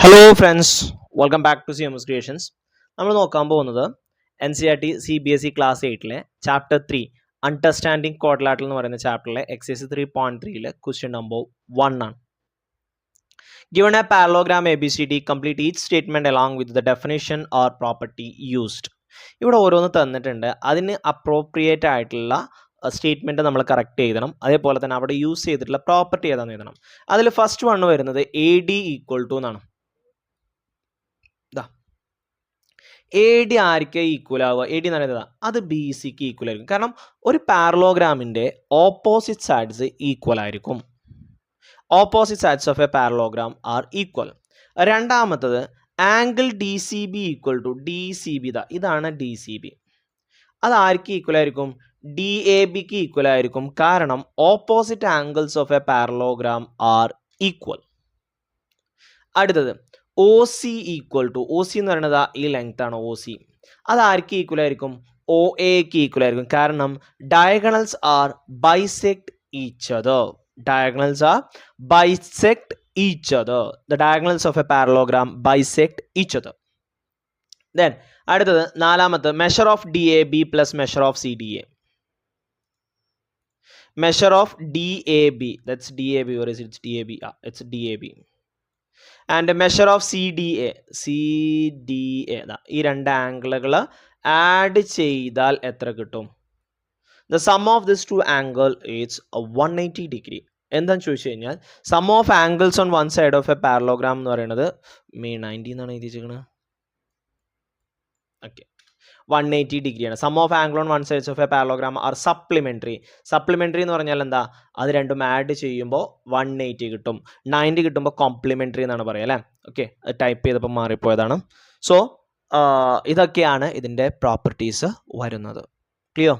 Hello friends, welcome back to CMS creations. നമ്മൾ നോക്കാൻ പോകുന്നത് NCERT CBSE class 8 chapter 3 understanding quadrilateral എന്ന് പറയുന്ന ചാപ്റ്ററിലെ എക്സസൈസ് 3.3 ക്വസ്റ്റ്യൻ നമ്പർ 1 ആണ്. Given a parallelogram ABCD, complete each statement along with the definition or property used. ഇവിടെ ഓരോന്ന് തന്നിട്ടുണ്ട്, അതിന് അപ്രോപ്രിയേറ്റ് ആയിട്ടുള്ള സ്റ്റേറ്റ്മെൻറ്റ് നമ്മൾ കറക്റ്റ് എഴുതണം. അതേപോലെ തന്നെ അവിടെ യൂസ് ചെയ്തിട്ടുള്ള പ്രോപ്പർട്ടി ഏതാണെന്ന് എഴുതണം. അതിൽ ഫസ്റ്റ് വൺ വരുന്നത് AD ഈക്വൽ ടു എന്നാണ്. AD ആർക്ക് ഈക്വൽ ആവുക? AD എന്ന് പറയുന്നത് അത് BCക്ക് ഈക്വൽ ആയിരിക്കും. കാരണം ഒരു പാരലോഗ്രാമിൻ്റെ ഓപ്പോസിറ്റ് സൈഡ്സ് ഈക്വൽ ആയിരിക്കും. Opposite sides of a parallelogram are equal. രണ്ടാമത്തത് angle DCB equal to DCB. ഇതാണ് DCB. അത് ആർക്ക് ഈക്വൽ ആയിരിക്കും? DABക്ക് ഈക്വൽ ആയിരിക്കും. കാരണം opposite angles of a parallelogram are equal. അടുത്തത് OC ഈക്വൽ ടു, OC എന്ന് പറയുന്നത് ഈ ലെങ്ത് ആണ് OC. അത് ആർക്ക് ഈക്വൽ ആയിരിക്കും? OAക്ക് ഈക്വൽ ആയിരിക്കും. കാരണം diagonals R bisect each other. Diagonals are bisect each other. The diagonals of a parallelogram bisect each other. Then അടുത്തത് നാലാമത്തെ measure of DAB plus measure of CDA. Measure of DAB, that's DAB, or is it DAB? It's DAB. And measure of CDA. ഈ രണ്ട് ആംഗിളുകൾ add ചെയ്താൽ എത്ര കിട്ടും? The sum of these two angle is 180 degree. എന്താണെന്ന് ചോദിച്ചു കഴിഞ്ഞാൽ sum of angles on one side of a parallelogram എന്ന് പറയുന്നത് 90 എന്നാണ് എഴുതിയിരിക്കുന്നത്. ഓക്കെ, 180 ഡിഗ്രിയാണ്. Sum of angle on one sides of a parallelogram are supplementary. Supplementary എന്ന് പറഞ്ഞാൽ എന്താ? അത് രണ്ടും ആഡ് ചെയ്യുമ്പോൾ 180 കിട്ടും. 90 കിട്ടുമ്പോൾ കോംപ്ലിമെൻ്ററി എന്നാണ് പറയുക അല്ലേ? ഓക്കെ, അത് ടൈപ്പ് ചെയ്തപ്പോൾ മാറിപ്പോയതാണ്. സോ ഇതൊക്കെയാണ് ഇതിൻ്റെ പ്രോപ്പർട്ടീസ് വരുന്നത്. ക്ലിയർ?